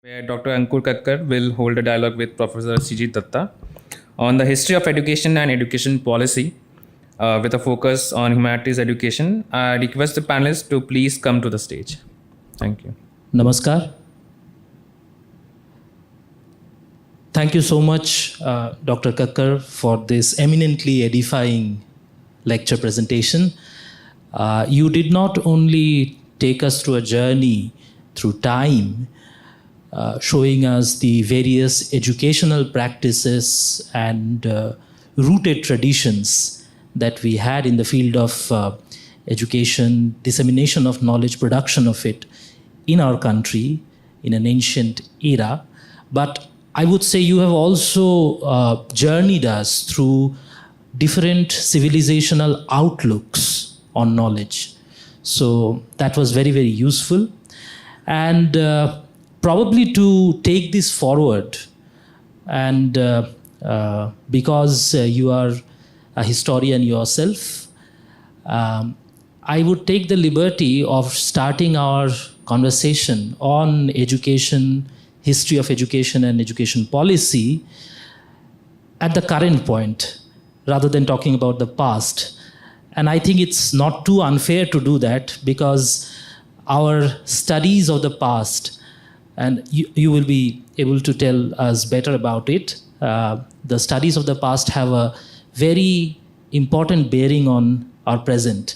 where Dr. Ankur Kakkar will hold a dialogue with Professor C.G. Datta on the history of education and education policy with a focus on humanities education. I request the panelists to please come to the stage. Thank you. Namaskar. Thank you so much, Dr. Kakkar, for this eminently edifying lecture presentation. You did not only take us through a journey through time, showing us the various educational practices and rooted traditions that we had in the field of education, dissemination of knowledge, production of it in our country in an ancient era. But I would say you have also journeyed us through different civilizational outlooks on knowledge. So that was very, very useful. And probably to take this forward, and because you are a historian yourself, I would take the liberty of starting our conversation on education, history of education and education policy at the current point, rather than talking about the past. And I think it's not too unfair to do that, because our studies of the past, and you will be able to tell us better about it, the studies of the past have a very important bearing on our present,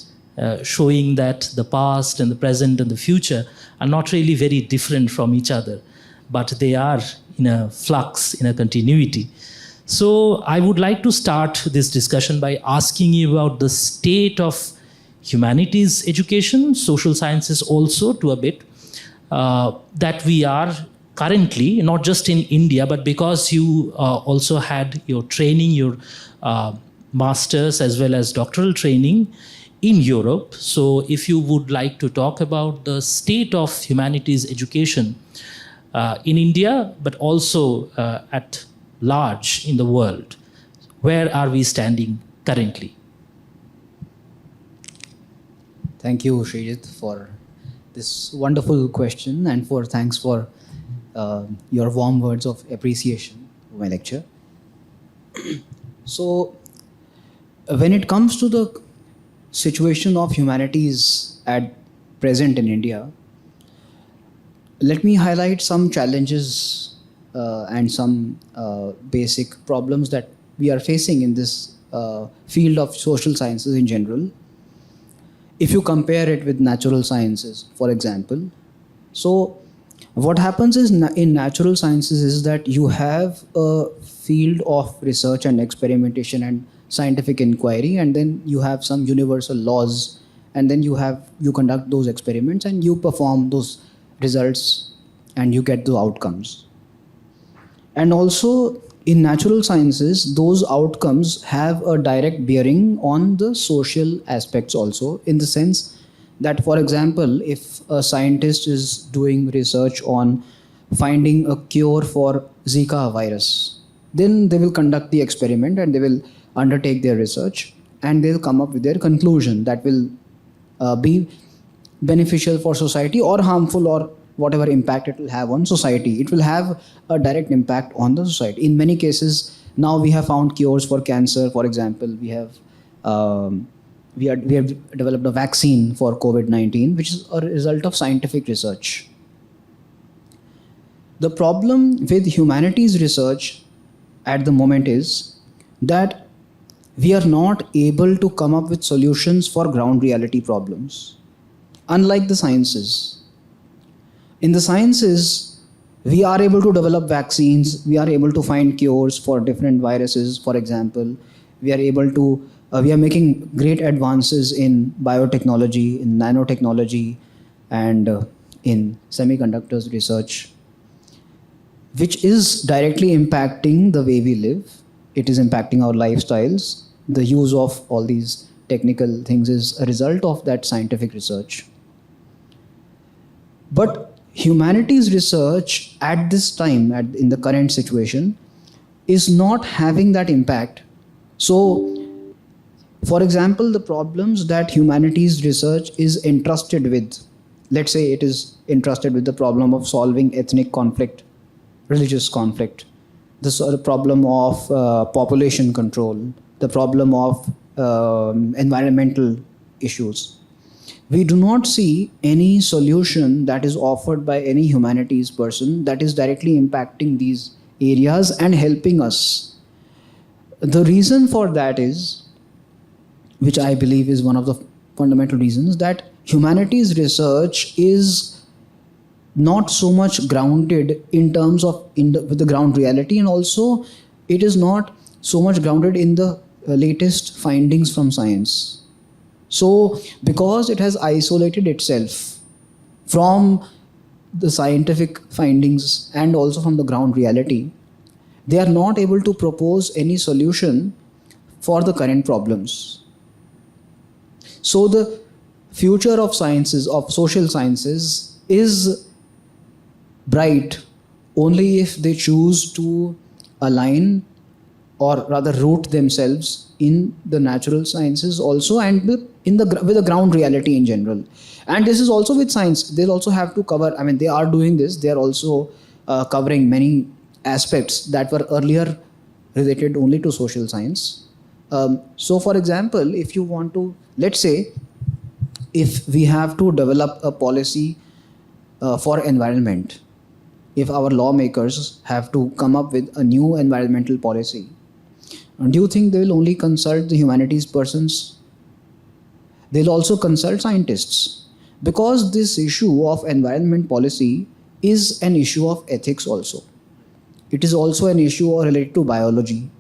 showing that the past and the present and the future are not really very different from each other, but they are in a flux, in a continuity. So I would like to start this discussion by asking you about the state of humanities education, social sciences also to a bit, that we are currently, not just in India, but because you also had your training, your master's as well as doctoral training in Europe. So if you would like to talk about the state of humanities education in India, but also at large in the world, where are we standing currently? Thank you, Srijit, for this wonderful question, and thanks for your warm words of appreciation for my lecture. So, when it comes to the situation of humanities at present in India, let me highlight some challenges and some basic problems that we are facing in this field of social sciences in general. If you compare it with natural sciences, for example, so what happens is in natural sciences is that you have a field of research and experimentation and scientific inquiry, and then you have some universal laws, and then you conduct those experiments and you perform those results and you get the outcomes. And also in natural sciences, those outcomes have a direct bearing on the social aspects also, in the sense that, for example, if a scientist is doing research on finding a cure for Zika virus, then they will conduct the experiment and they will undertake their research and they'll come up with their conclusion that will be beneficial for society or harmful, or whatever impact it will have on society. It will have a direct impact on the society. In many cases, now we have found cures for cancer, for example. We have developed a vaccine for COVID-19, which is a result of scientific research. The problem with humanities research at the moment is that we are not able to come up with solutions for ground reality problems, unlike the sciences. In the sciences, we are able to develop vaccines, we are able to find cures for different viruses, for example. We are making great advances in biotechnology, in nanotechnology, and in semiconductors research, which is directly impacting the way we live. It is impacting our lifestyles. The use of all these technical things is a result of that scientific research. But humanities research at this time, in the current situation, is not having that impact. So, for example, the problems that humanities research is entrusted with let's say it is entrusted with the problem of solving ethnic conflict, religious conflict, the sort of problem of population control, the problem of environmental issues. We do not see any solution that is offered by any humanities person that is directly impacting these areas and helping us. The reason for that is, which I believe is one of the fundamental reasons, that humanities research is not so much grounded in terms of with the ground reality, and also it is not so much grounded in the latest findings from science. So because it has isolated itself from the scientific findings and also from the ground reality, they are not able to propose any solution for the current problems. So the future of sciences, of social sciences, is bright only if they choose to align, or rather root themselves in the natural sciences also, and with the ground reality in general. And this is also with science. They'll also have to cover, I mean, they are doing this, they are also covering many aspects that were earlier related only to social science. So for example, if you want to, let's say, if we have to develop a policy for environment, if our lawmakers have to come up with a new environmental policy, do you think they will only consult the humanities persons? They'll also consult scientists, because this issue of environment policy is an issue of ethics also. It is also an issue related to biology.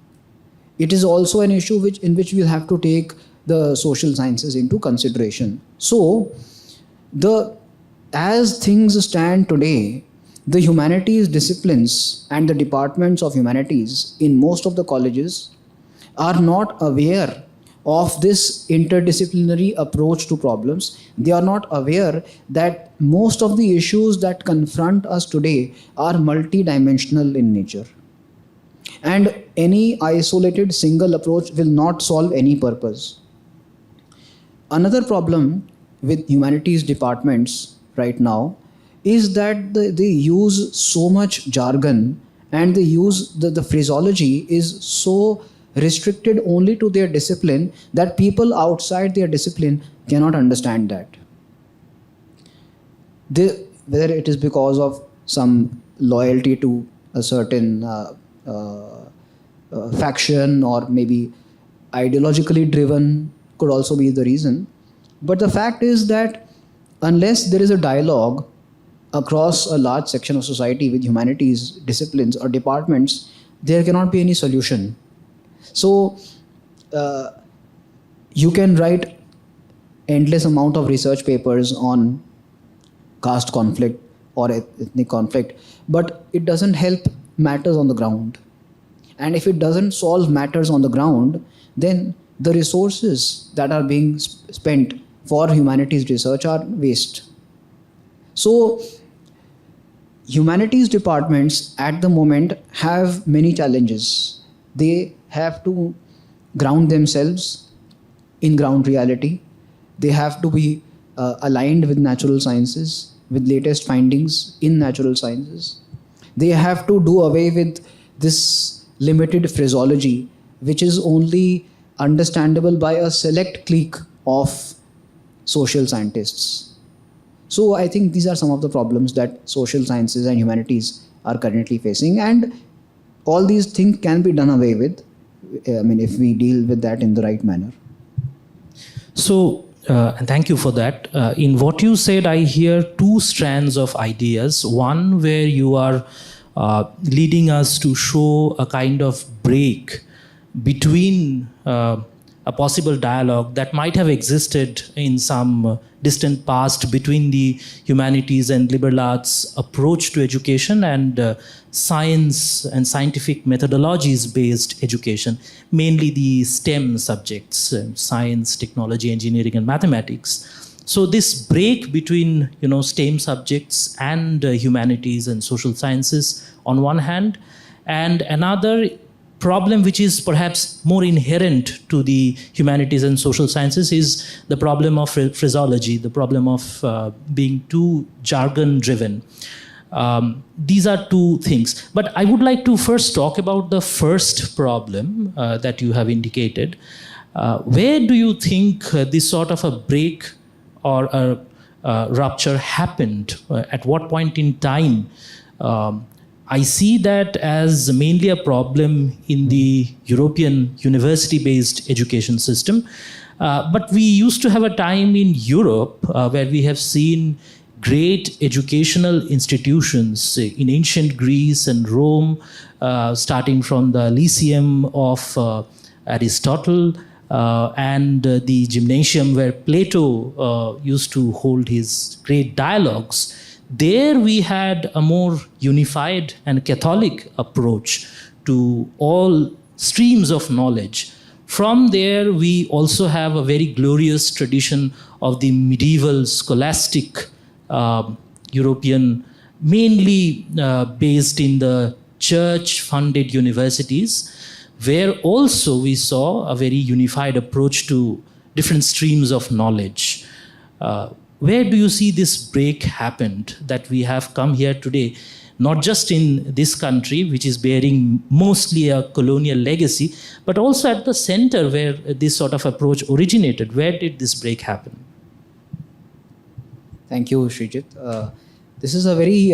It is also an issue in which we'll have to take the social sciences into consideration. So, as things stand today, the humanities disciplines and the departments of humanities in most of the colleges are not aware of this interdisciplinary approach to problems. They are not aware that most of the issues that confront us today are multidimensional in nature. And any isolated single approach will not solve any purpose. Another problem with humanities departments right now is that they use so much jargon, and they use the phraseology is so restricted only to their discipline that people outside their discipline cannot understand that. Whether it is because of some loyalty to a certain faction, or maybe ideologically driven, could also be the reason. But the fact is that unless there is a dialogue across a large section of society with humanities disciplines or departments, there cannot be any solution. So you can write endless amount of research papers on caste conflict or ethnic conflict, but it doesn't help matters on the ground. And if it doesn't solve matters on the ground, then the resources that are being spent for humanities research are waste. So humanities departments at the moment have many challenges. They have to ground themselves in ground reality. They have to be aligned with natural sciences, with latest findings in natural sciences. They have to do away with this limited phraseology, which is only understandable by a select clique of social scientists. So I think these are some of the problems that social sciences and humanities are currently facing, and all these things can be done away with, if we deal with that in the right manner. So, and thank you for that. In what you said, I hear two strands of ideas. One where you are leading us to show a kind of break between a possible dialogue that might have existed in some distant past between the humanities and liberal arts approach to education and science and scientific methodologies based education, mainly the STEM subjects, science, technology, engineering, and mathematics. So this break between STEM subjects and humanities and social sciences on one hand, and another problem which is perhaps more inherent to the humanities and social sciences is the problem of phraseology, the problem of being too jargon driven. These are two things. But I would like to first talk about the first problem that you have indicated. Where do you think this sort of a break or a rupture happened? At what point in time? I see that as mainly a problem in the European university-based education system. But we used to have a time in Europe where we have seen great educational institutions in ancient Greece and Rome, starting from the Lyceum of Aristotle and the gymnasium where Plato used to hold his great dialogues. There we had a more unified and Catholic approach to all streams of knowledge. From there, we also have a very glorious tradition of the medieval scholastic European, mainly based in the church-funded universities, where also we saw a very unified approach to different streams of knowledge. Where do you see this break happened that we have come here today, not just in this country, which is bearing mostly a colonial legacy, but also at the center where this sort of approach originated? Where did this break happen? Thank you, Srijit. This is a very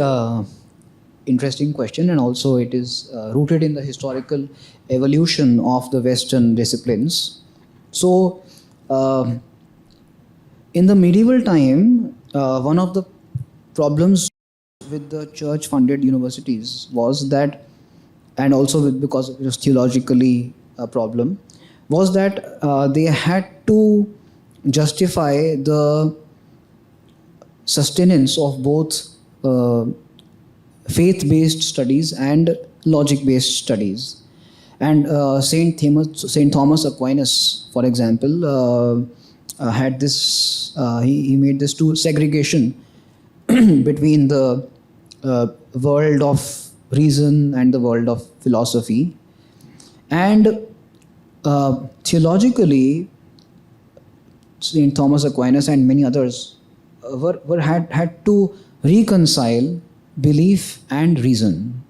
interesting question, and also it is rooted in the historical evolution of the Western disciplines. So, in the medieval time, one of the problems with the church-funded universities was that, and also because it was theologically a problem, was that they had to justify the sustenance of both faith-based studies and logic-based studies. And Saint Thomas Aquinas, for example, had this, he made this segregation between the world of reason and the world of philosophy. And theologically, Saint Thomas Aquinas and many others had to reconcile belief and reason,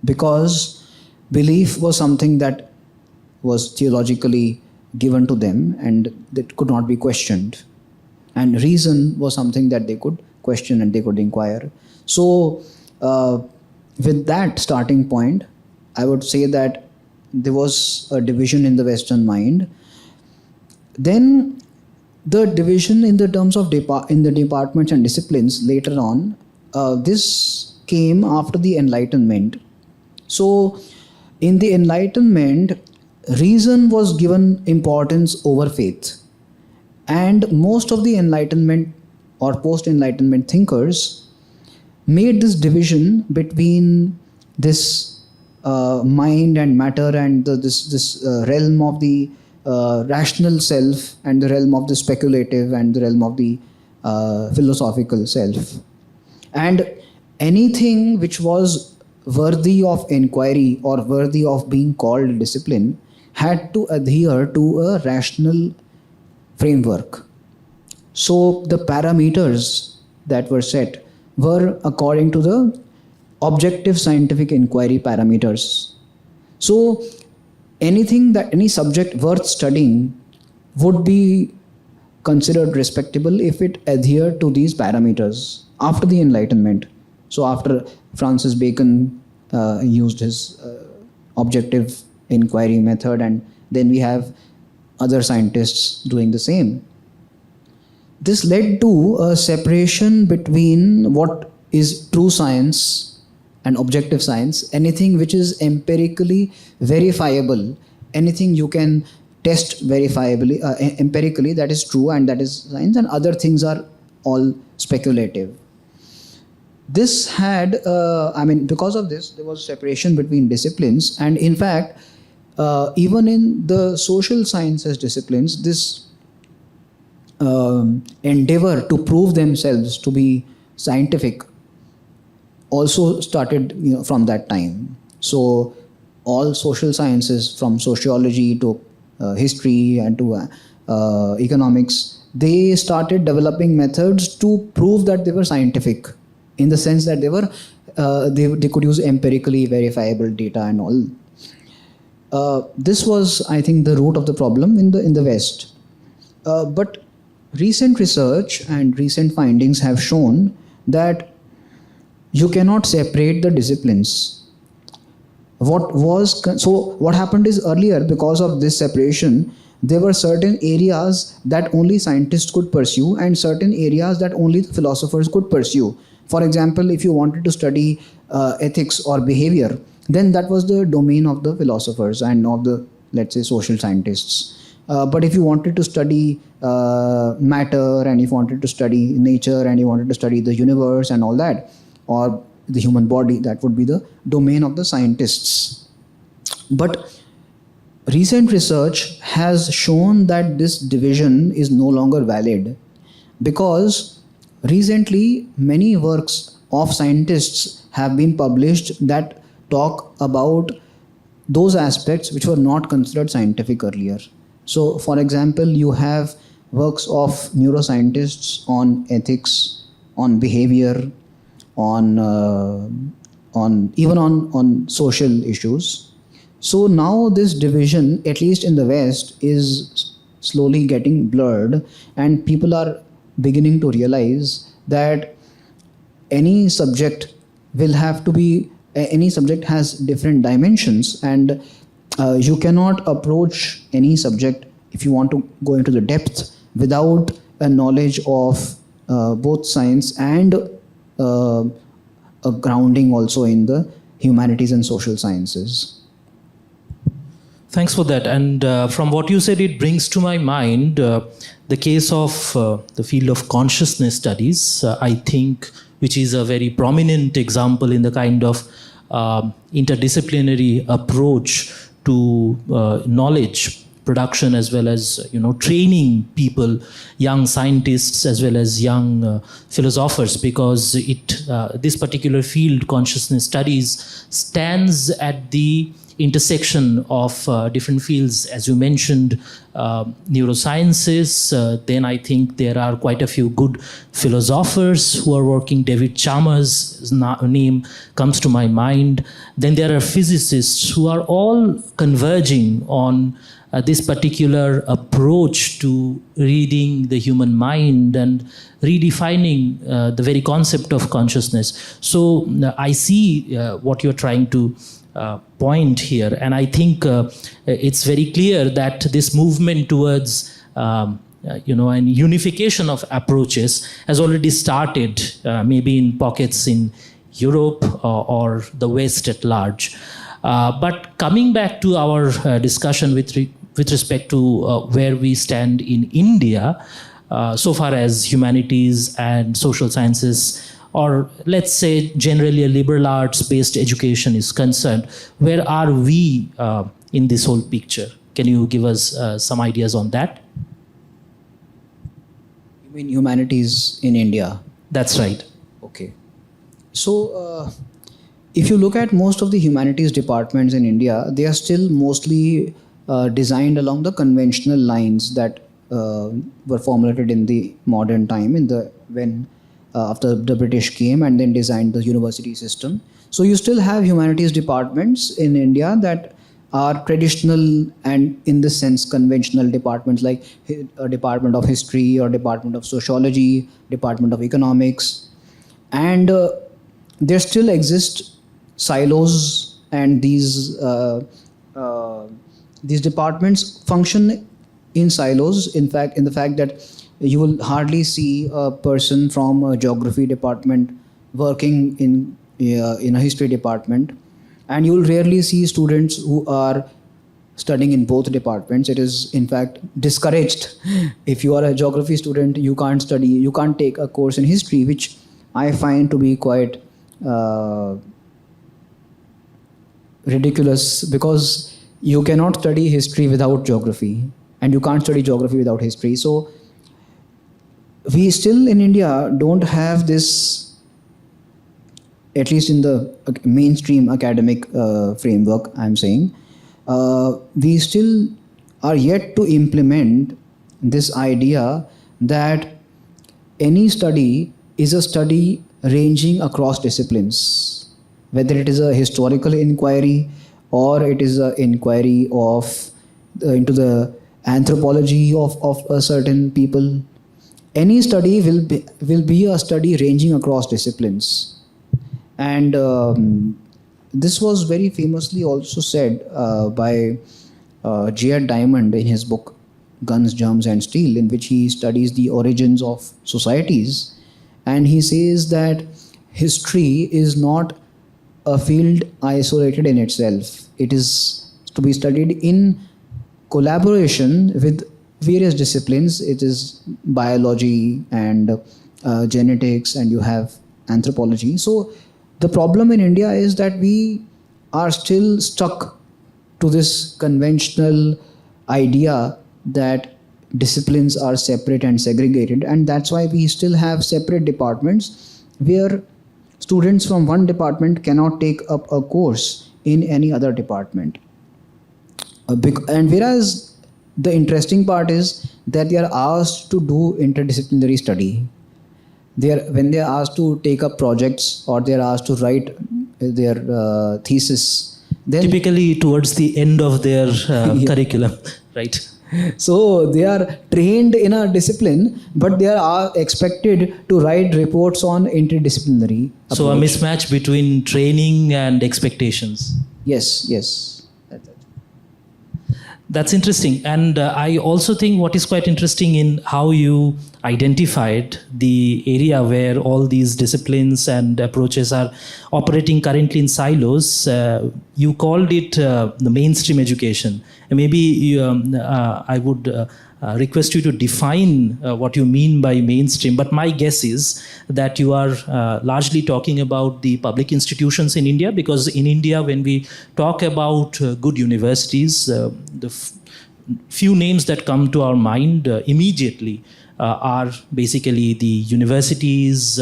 because belief was something that was theologically given to them and that could not be questioned, and reason was something that they could question and they could inquire. So with that starting point, I would say that there was a division in the Western mind. Then the division in the terms of in the departments and disciplines later on, this came after the Enlightenment. So in the Enlightenment, reason was given importance over faith, and most of the Enlightenment or post-Enlightenment thinkers made this division between this mind and matter and this realm of the rational self and the realm of the speculative and the realm of the philosophical self. And anything which was worthy of inquiry or worthy of being called discipline had to adhere to a rational framework. So the parameters that were set were according to the objective scientific inquiry parameters. So any subject worth studying would be considered respectable if it adhered to these parameters after the Enlightenment. So after Francis Bacon used his objective inquiry method, and then we have other scientists doing the same. This led to a separation between what is true science and objective science. Anything which is empirically verifiable, anything you can test verifiably, empirically, that is true and that is science, and other things are all speculative. This had, because of this, there was separation between disciplines, and in fact, even in the social sciences disciplines, this endeavor to prove themselves to be scientific also started from that time. So all social sciences, from sociology to history and to economics, they started developing methods to prove that they were scientific, in the sense that they could use empirically verifiable data and all. This was, I think, the root of the problem in the West. But recent research and recent findings have shown that you cannot separate the disciplines. What happened is, earlier, because of this separation, there were certain areas that only scientists could pursue and certain areas that only the philosophers could pursue. For example, if you wanted to study ethics or behavior, then that was the domain of the philosophers and of the, let's say, social scientists. But if you wanted to study matter, and if you wanted to study nature, and you wanted to study the universe and all that, or the human body, that would be the domain of the scientists. But recent research has shown that this division is no longer valid, because recently many works of scientists have been published that talk about those aspects which were not considered scientific earlier. So, for example, you have works of neuroscientists on ethics, on behavior, on social issues. So now this division, at least in the West, is slowly getting blurred, and people are beginning to realize that any subject has different dimensions, and you cannot approach any subject, if you want to go into the depth, without a knowledge of both science and a grounding also in the humanities and social sciences. Thanks for that. And from what you said, it brings to my mind the case of the field of consciousness studies, I think, which is a very prominent example in the kind of interdisciplinary approach to knowledge production, as well as training people, young scientists as well as young philosophers, because this particular field, consciousness studies, stands at the intersection of different fields, as you mentioned, neurosciences. Then I think there are quite a few good philosophers who are working. David Chalmers' name comes to my mind. Then there are physicists who are all converging on this particular approach to reading the human mind and redefining the very concept of consciousness. So I see what you're trying to point here, and I think it's very clear that this movement towards an unification of approaches has already started, maybe in pockets in Europe or the West at large. But coming back to our discussion with respect to where we stand in India, so far as humanities and social sciences, or let's say generally a liberal arts-based education is concerned, where are we in this whole picture? Can you give us some ideas on that? You mean humanities in India? That's right. Okay. So, if you look at most of the humanities departments in India, they are still mostly designed along the conventional lines that were formulated in the modern time, after the British came and then designed the university system. So you still have humanities departments in India that are traditional and, in this sense, conventional departments, like a department of history or department of sociology, department of economics. And there still exist silos, and these departments function in silos. In the fact that you will hardly see a person from a geography department working in a history department, and you will rarely see students who are studying in both departments. It is in fact discouraged. If you are a geography student, you can't take a course in history, which I find to be quite ridiculous, because you cannot study history without geography, and you can't study geography without history. So we still in India don't have this at least in the mainstream academic framework, I'm saying, we still are yet to implement this idea that any study is a study ranging across disciplines, whether it is a historical inquiry or it is an inquiry of into the anthropology of a certain people. Any study will be a study ranging across disciplines. And this was very famously also said by J.R. Diamond in his book Guns, Germs and Steel, in which he studies the origins of societies. And he says that history is not a field isolated in itself. It is to be studied in collaboration with various disciplines. It is biology and genetics, and you have anthropology. So the problem in India is that we are still stuck to this conventional idea that disciplines are separate and segregated, and that's why we still have separate departments where students from one department cannot take up a course in any other department. And whereas the interesting part is that they are asked to do interdisciplinary study. When they are asked to take up projects or they are asked to write their thesis, then Typically towards the end of their curriculum, right? so they are trained in a discipline, but they are expected to write reports on interdisciplinary approach. So a mismatch between training and expectations. Yes. That's interesting. And I also think what is quite interesting in how you identified the area where all these disciplines and approaches are operating currently in silos, you called it the mainstream education. And maybe I would request you to define what you mean by mainstream. But my guess is that you are largely talking about the public institutions in India, because in India, when we talk about good universities, the few names that come to our mind immediately are basically the universities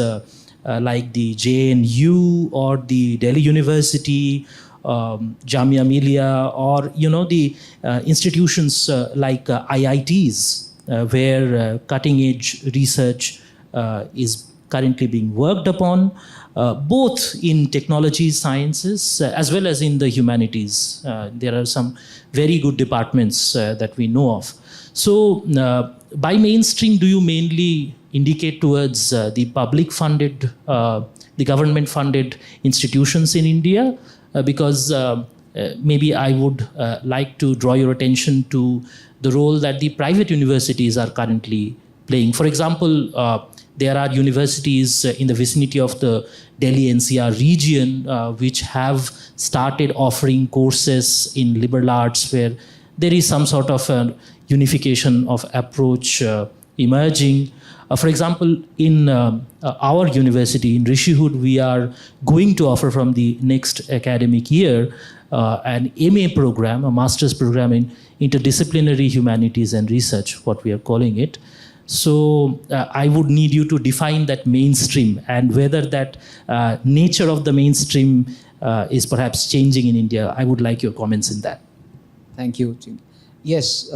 like the JNU or the Delhi University, Jamia Millia, or the institutions like IITs, where cutting edge research is currently being worked upon, both in technology sciences as well as in the humanities. There are some very good departments that we know of. So by mainstream, do you mainly indicate towards the public funded, the government funded institutions in India? Because maybe I would like to draw your attention to the role that the private universities are currently playing. For example, there are universities in the vicinity of the Delhi NCR region which have started offering courses in liberal arts where there is some sort of a unification of approach emerging. For example, in our university in Rishihood, we are going to offer from the next academic year an MA program, a master's program in interdisciplinary humanities and research, what we are calling it. So I would need you to define that mainstream and whether that nature of the mainstream is perhaps changing in India. I would like your comments in that. Thank you. Yes,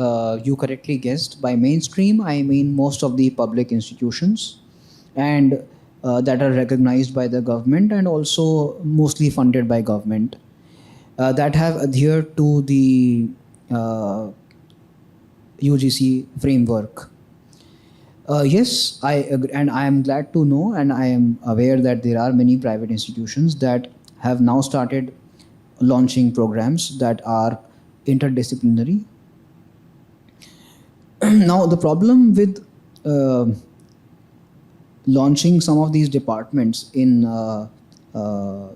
you correctly guessed. By mainstream, I mean most of the public institutions and that are recognized by the government and also mostly funded by government that have adhered to the UGC framework. Yes, I agree, and I am glad to know, and I am aware that there are many private institutions that have now started launching programs that are interdisciplinary. Now, the problem with launching some of these departments in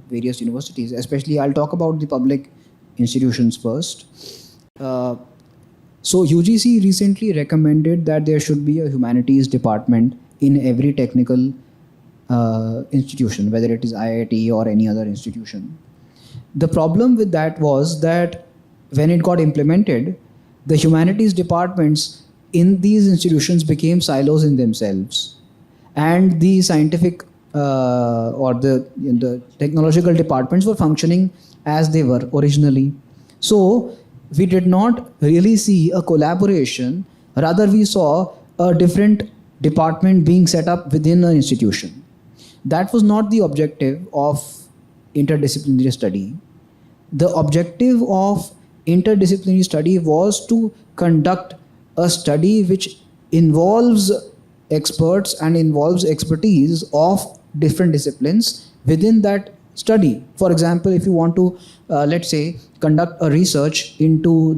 various universities, especially I'll talk about the public institutions first. So UGC recently recommended that there should be a humanities department in every technical institution, whether it is IIT or any other institution. The problem with that was that when it got implemented, the humanities departments in these institutions became silos in themselves. And the scientific or the technological departments were functioning as they were originally. So we did not really see a collaboration, rather we saw a different department being set up within an institution. That was not the objective of interdisciplinary study. The objective of interdisciplinary study was to conduct a study which involves experts and involves expertise of different disciplines within that study. For example, if you want to, let's say, conduct a research into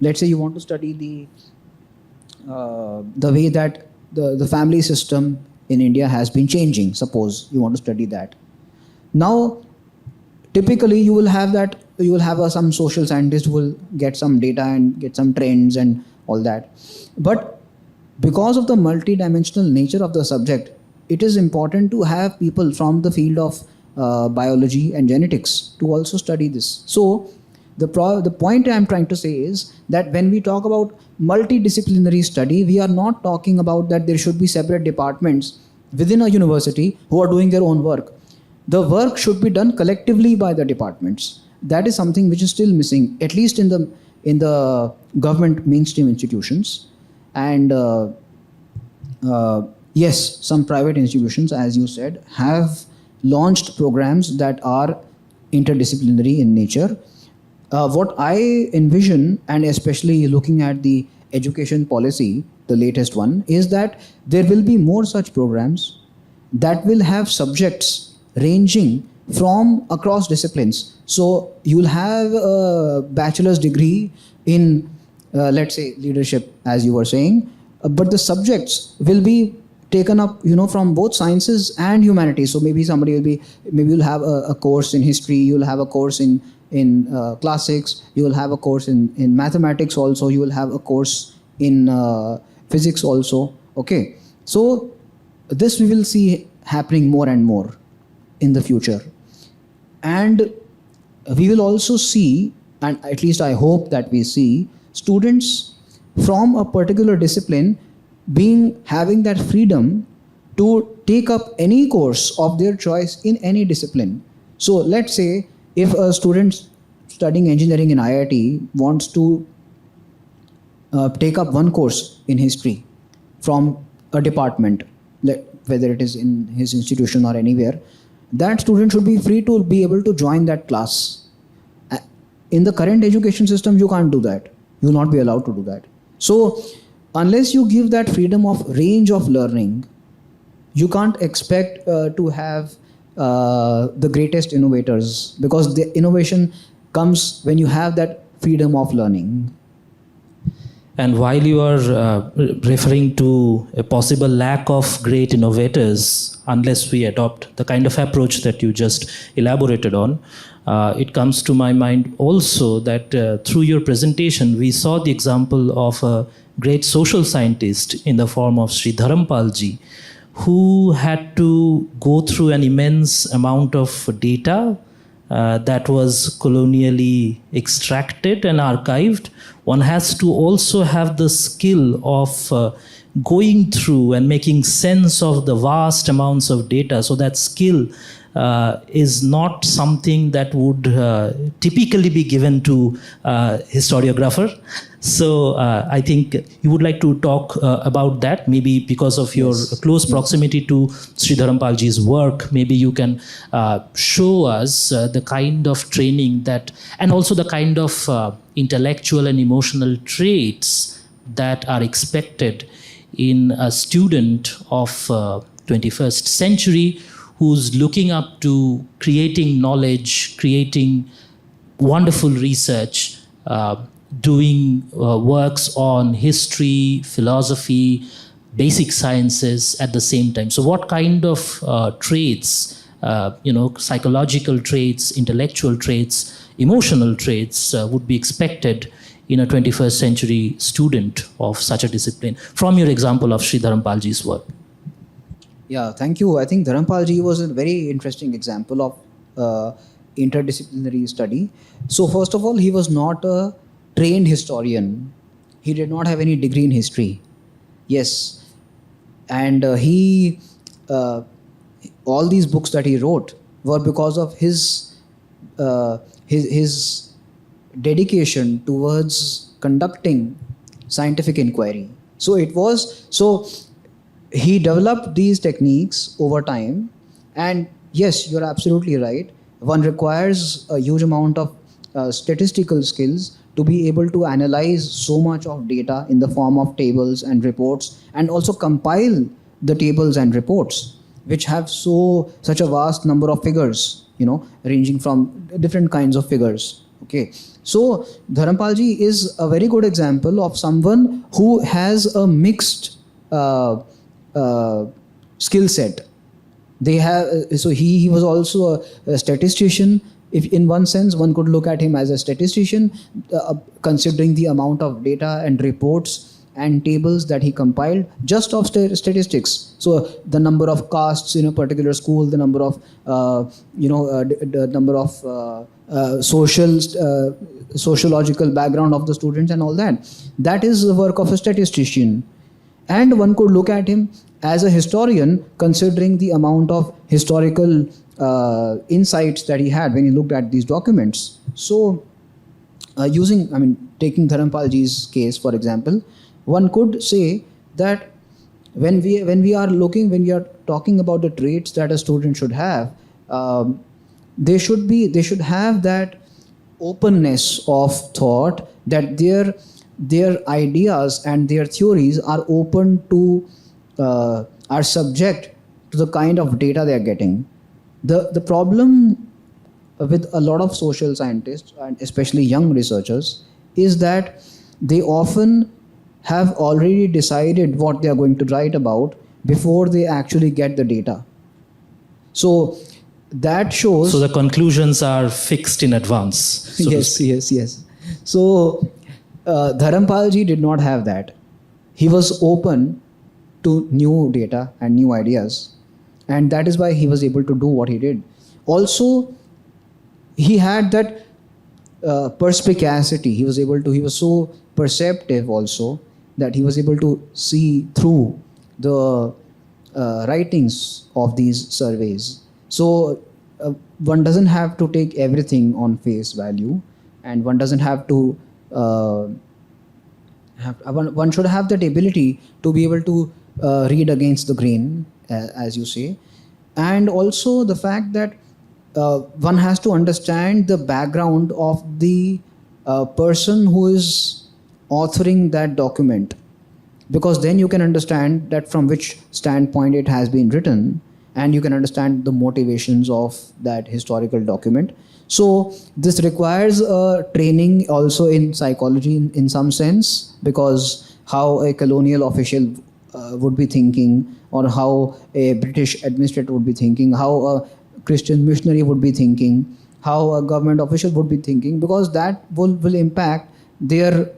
let's say you want to study the way that the family system in India has been changing. Suppose you want to study that. Now, typically you will have some social scientist who will get some data and get some trends and all that. But because of the multidimensional nature of the subject, it is important to have people from the field of biology and genetics to also study this. So the point I'm trying to say is that when we talk about multidisciplinary study, we are not talking about that there should be separate departments within a university who are doing their own work. The work should be done collectively by the departments. That is something which is still missing, at least in the government mainstream institutions. And yes, some private institutions, as you said, have launched programs that are interdisciplinary in nature. What I envision, and especially looking at the education policy, the latest one, is that there will be more such programs that will have subjects ranging from across disciplines. So you'll have a bachelor's degree in, let's say, leadership, as you were saying, but the subjects will be taken up, from both sciences and humanities. So maybe you'll have a course in history, you'll have a course in classics, you will have a course in mathematics also, you will have a course in physics also. Okay, so this we will see happening more and more in the future. And we will also see, and at least I hope that we see, students from a particular discipline having that freedom to take up any course of their choice in any discipline. So let's say if a student studying engineering in IIT wants to take up one course in history from a department, whether it is in his institution or anywhere, that student should be free to be able to join that class. In the current education system, you can't do that. You will not be allowed to do that. So unless you give that freedom of range of learning, you can't expect to have the greatest innovators, because the innovation comes when you have that freedom of learning. And while you are referring to a possible lack of great innovators, unless we adopt the kind of approach that you just elaborated on, it comes to my mind also that through your presentation, we saw the example of a great social scientist in the form of Sri Dharampal ji, who had to go through an immense amount of data that was colonially extracted and archived. One has to also have the skill of going through and making sense of the vast amounts of data. So that skill is not something that would typically be given to historiographer. So I think you would like to talk about that, maybe because of your close proximity to Sri Dharampalji's work. Maybe you can show us the kind of training that, and also the kind of intellectual and emotional traits that are expected in a student of 21st century who's looking up to creating knowledge, creating wonderful research, doing works on history, philosophy, basic sciences at the same time. So what kind of traits, psychological traits, intellectual traits, emotional traits would be expected in a 21st century student of such a discipline, from your example of Sri Dharampalji's work? Yeah, thank you. I think Dharampalji was a very interesting example of interdisciplinary study. So first of all, he was not a trained historian. He did not have any degree in history. Yes, And he all these books that he wrote were because of his dedication towards conducting scientific inquiry. So he developed these techniques over time. And yes, you're absolutely right, one requires a huge amount of statistical skills to be able to analyze so much of data in the form of tables and reports, and also compile the tables and reports which have such a vast number of figures, ranging from different kinds of figures. Okay, so Dharampal ji is a very good example of someone who has a mixed skill set. He was also a statistician. If in one sense one could look at him as a statistician, considering the amount of data and reports and tables that he compiled just of statistics. So the number of castes in a particular school, the number of the number of sociological background of the students and all that. That is the work of a statistician. And one could look at him as a historian, considering the amount of historical insights that he had when he looked at these documents. So taking Dharampal ji's case, for example, one could say that when we are talking about the traits that a student should have, they should have that openness of thought, that their ideas and their theories are open to are subject to the kind of data they are getting. The problem with a lot of social scientists, and especially young researchers, is that they often have already decided what they are going to write about before they actually get the data. So that shows... So the conclusions are fixed in advance. So Yes. So Dharampal ji did not have that. He was open to new data and new ideas. And that is why he was able to do what he did. Also, he had that perspicacity. He was so perceptive also, that he was able to see through the writings of these surveys. So one doesn't have to take everything on face value, and one doesn't have to one should have that ability to be able to read against the grain, as you say. And also the fact that one has to understand the background of the person who is authoring that document, because then you can understand that from which standpoint it has been written, and you can understand the motivations of that historical document. So this requires a training also in psychology in some sense, because how a colonial official would be thinking, or how a British administrator would be thinking, how a Christian missionary would be thinking, how a government official would be thinking, because that will impact their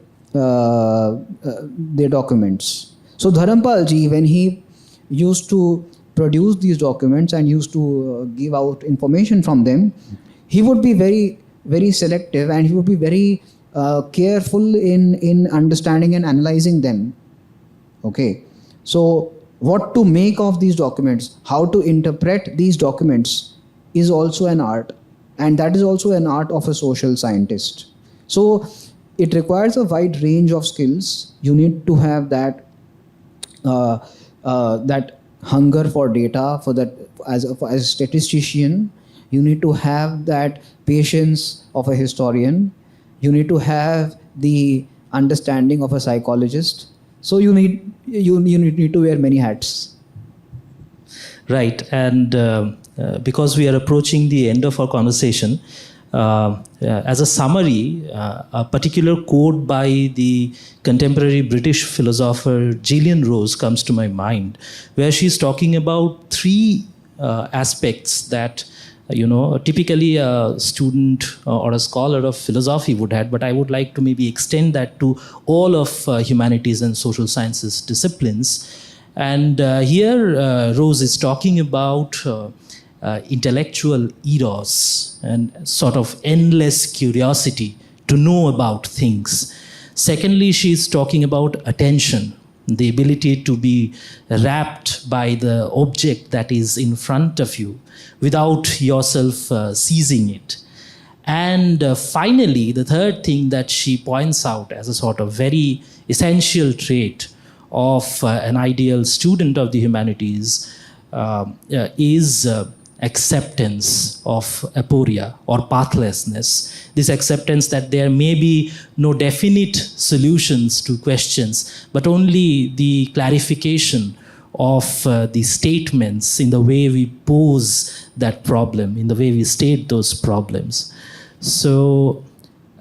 documents. So Dharampal ji, when he used to produce these documents and used to give out information from them, he would be very, very selective, and he would be very careful in understanding and analyzing them. Okay, so what to make of these documents, how to interpret these documents, is also an art, and that is also an art of a social scientist. So it requires a wide range of skills. You need to have that that hunger for data, for that as a statistician. You need to have that patience of a historian. You need to have the understanding of a psychologist. So you need to wear many hats. Right, and because we are approaching the end of our conversation, as a summary, a particular quote by the contemporary British philosopher Gillian Rose comes to my mind, where she's talking about three aspects that typically a student or a scholar of philosophy would have, but I would like to maybe extend that to all of humanities and social sciences disciplines. And here Rose is talking about intellectual eros and sort of endless curiosity to know about things. Secondly, she's talking about attention. the ability to be wrapped by the object that is in front of you without yourself seizing it. And finally, the third thing that she points out as a sort of very essential trait of an ideal student of the humanities is acceptance of aporia or pathlessness. This acceptance that there may be no definite solutions to questions, but only the clarification of the statements in the way we pose that problem, in the way we state those problems. So,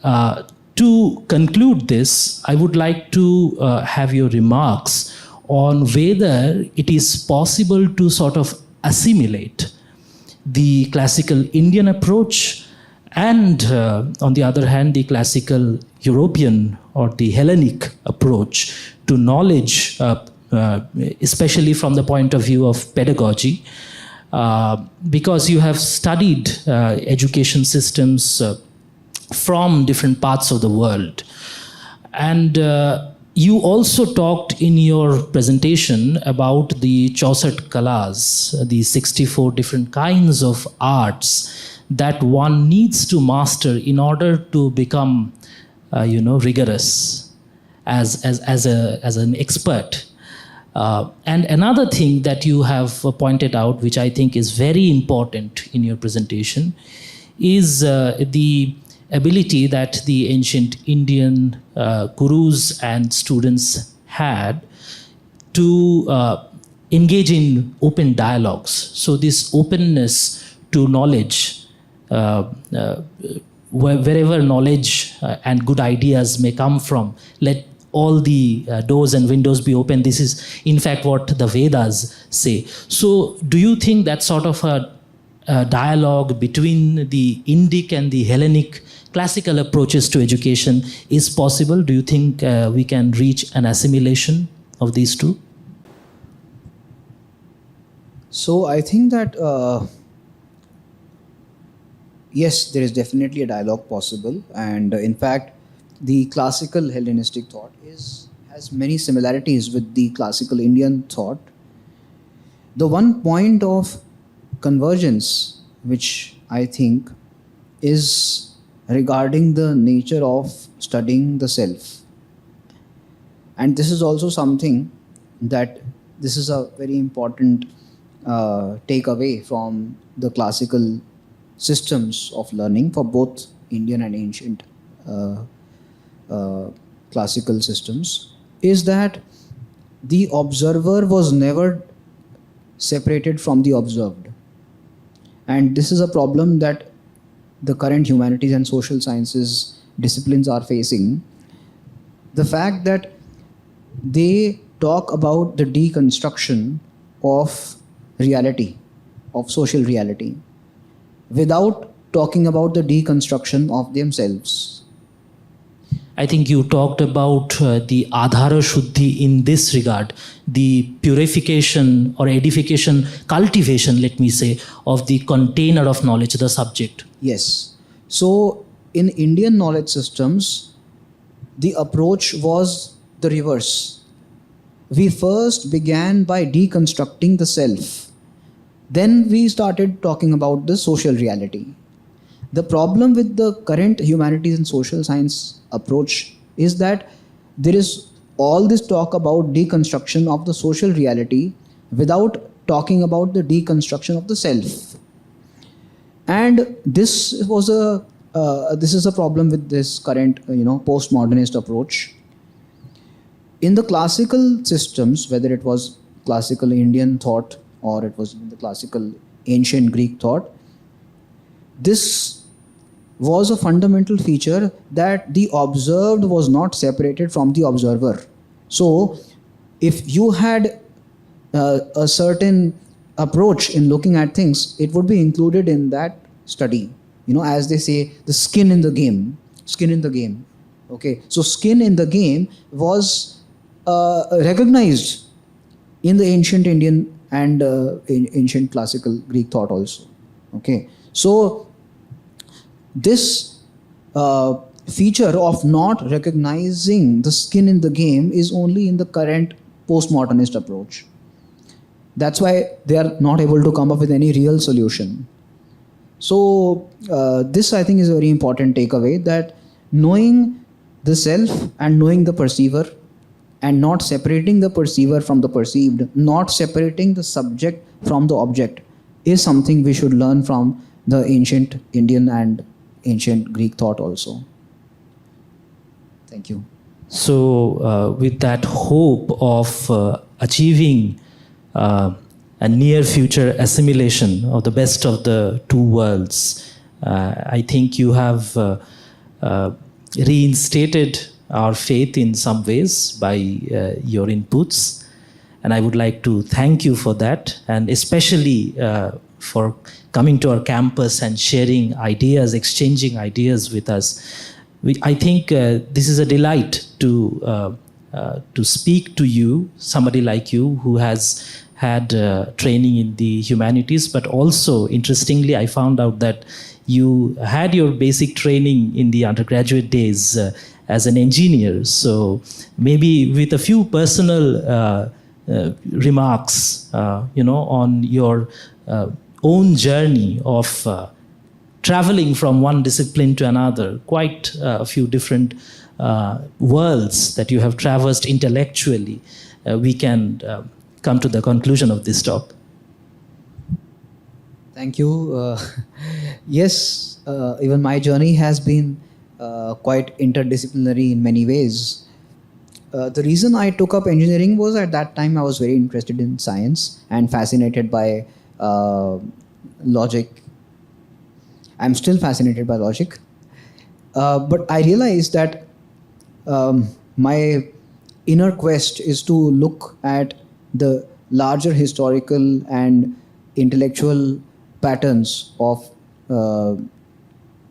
to conclude this, I would like to have your remarks on whether it is possible to sort of assimilate the classical Indian approach and, on the other hand, the classical European or the Hellenic approach to knowledge, especially from the point of view of pedagogy, because you have studied education systems from different parts of the world. And you also talked in your presentation about the Chaussat Kalas, the 64 different kinds of arts that one needs to master in order to become, rigorous as an expert. And another thing that you have pointed out, which I think is very important in your presentation, is the ability that the ancient Indian gurus and students had to engage in open dialogues. So this openness to knowledge, wherever knowledge and good ideas may come from, let all the doors and windows be open. This is in fact what the Vedas say. So do you think that sort of a dialogue between the Indic and the Hellenic classical approaches to education is possible? Do you think we can reach an assimilation of these two? So I think that yes, there is definitely a dialogue possible, and in fact, the classical Hellenistic thought has many similarities with the classical Indian thought. The one point of convergence, which I think is regarding the nature of studying the self. And this is also something that this is a very important takeaway from the classical systems of learning for both Indian and ancient classical systems, is that the observer was never separated from the observed. And this is a problem that the current humanities and social sciences disciplines are facing. The fact that they talk about the deconstruction of reality, of social reality, without talking about the deconstruction of themselves. I think you talked about the Adhara Shuddhi in this regard, the purification or edification, cultivation, let me say, of the container of knowledge, the subject. Yes. So in Indian knowledge systems, the approach was the reverse. We first began by deconstructing the self. Then we started talking about the social reality. The problem with the current humanities and social science approach is that there is all this talk about deconstruction of the social reality without talking about the deconstruction of the self. And this is a problem with this current postmodernist approach. In the classical systems, whether it was classical Indian thought or it was the classical ancient Greek thought, this was a fundamental feature that the observed was not separated from the observer. So if you had a certain approach in looking at things, it would be included in that study. As they say, the skin in the game. Okay, so skin in the game was recognized in the ancient Indian and ancient classical Greek thought also. Okay, so this feature of not recognizing the skin in the game is only in the current postmodernist approach. That's why they are not able to come up with any real solution. So this, I think, is a very important takeaway, that knowing the self and knowing the perceiver, and not separating the perceiver from the perceived, not separating the subject from the object, is something we should learn from the ancient Indian and ancient Greek thought also. Thank you. So, with that hope of achieving a near future assimilation of the best of the two worlds, I think you have reinstated our faith in some ways by your inputs. And I would like to thank you for that, and especially for coming to our campus and sharing ideas, exchanging ideas with us. I think this is a delight to speak to you, somebody like you who has had training in the humanities, but also, interestingly, I found out that you had your basic training in the undergraduate days as an engineer. So maybe with a few personal remarks, on your own journey of traveling from one discipline to another, quite a few different worlds that you have traversed intellectually, we can come to the conclusion of this talk. Thank you. Yes, even my journey has been quite interdisciplinary in many ways. The reason I took up engineering was, at that time I was very interested in science and fascinated by logic. I'm still fascinated by logic. But I realized that my inner quest is to look at the larger historical and intellectual patterns of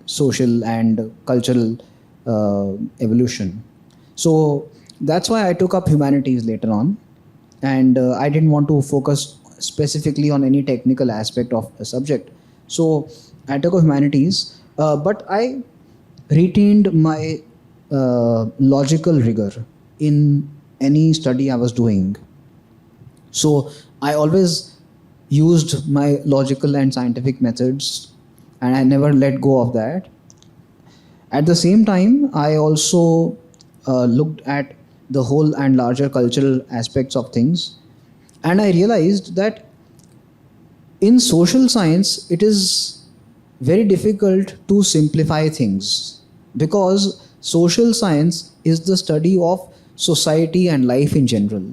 social and cultural evolution. So that's why I took up humanities later on. And I didn't want to focus specifically on any technical aspect of a subject. So I took up humanities, but I retained my logical rigor in any study I was doing. So I always used my logical and scientific methods, and I never let go of that. At the same time, I also looked at the whole and larger cultural aspects of things, and I realized that in social science, it is very difficult to simplify things, because social science is the study of society and life in general.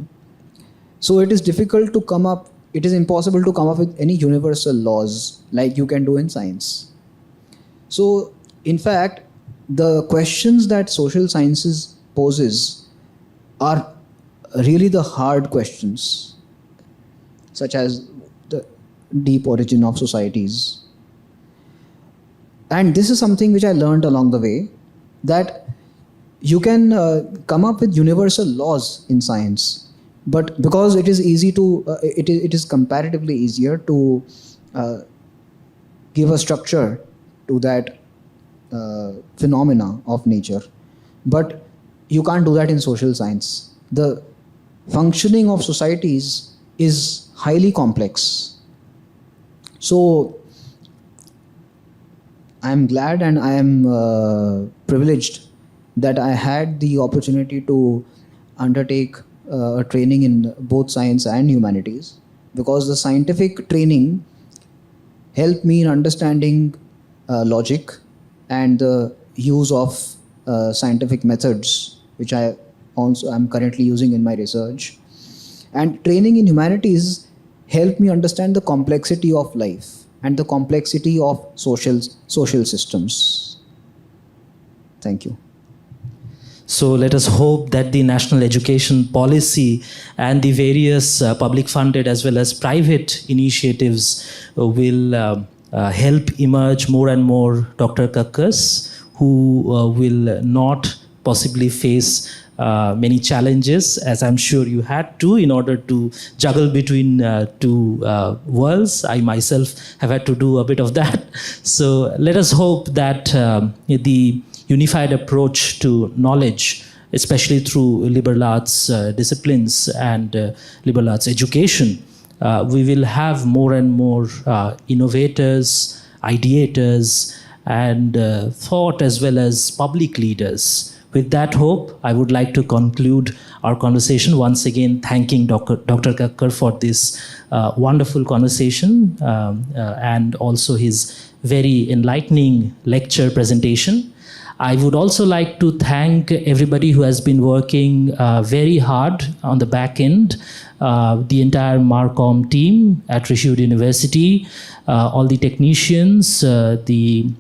So it is difficult to come up, it is impossible to come up with any universal laws like you can do in science. So in fact, the questions that social sciences poses are really the hard questions, such as the deep origin of societies. And this is something which I learned along the way, that you can come up with universal laws in science, but because it is easy to, it is comparatively easier to give a structure to that phenomena of nature. But you can't do that in social science. The functioning of societies is highly complex. So I am glad and I am privileged that I had the opportunity to undertake a training in both science and humanities, because the scientific training helped me in understanding logic and the use of scientific methods, which I also am currently using in my research. And training in humanities helped me understand the complexity of life and the complexity of social systems. Thank you. So let us hope that the national education policy and the various public funded as well as private initiatives will help emerge more and more Dr. Kakkars who will not possibly face many challenges, as I'm sure you had to, in order to juggle between two worlds. I myself have had to do a bit of that. So let us hope that the unified approach to knowledge especially through liberal arts disciplines and liberal arts education, we will have more and more innovators, ideators, and thought as well as public leaders. With that hope, I would like to conclude our conversation. Once again, thanking Dr. Kakkar for this wonderful conversation and also his very enlightening lecture presentation. I would also like to thank everybody who has been working very hard on the back end, the entire Marcom team at Rishud University, all the technicians, the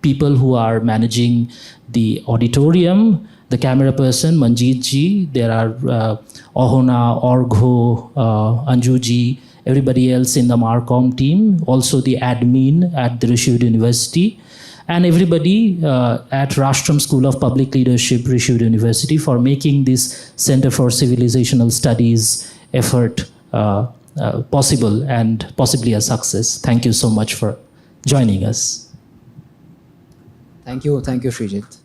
people who are managing the auditorium, the camera person, Manjeet ji, there are Ohona, Orgho, Anju ji, everybody else in the Marcom team, also the admin at the Rishud University, and everybody at Rashtam School of Public Leadership, Rishud University, for making this Center for Civilizational Studies effort possible and possibly a success. Thank you so much for joining us. Thank you, Srijit.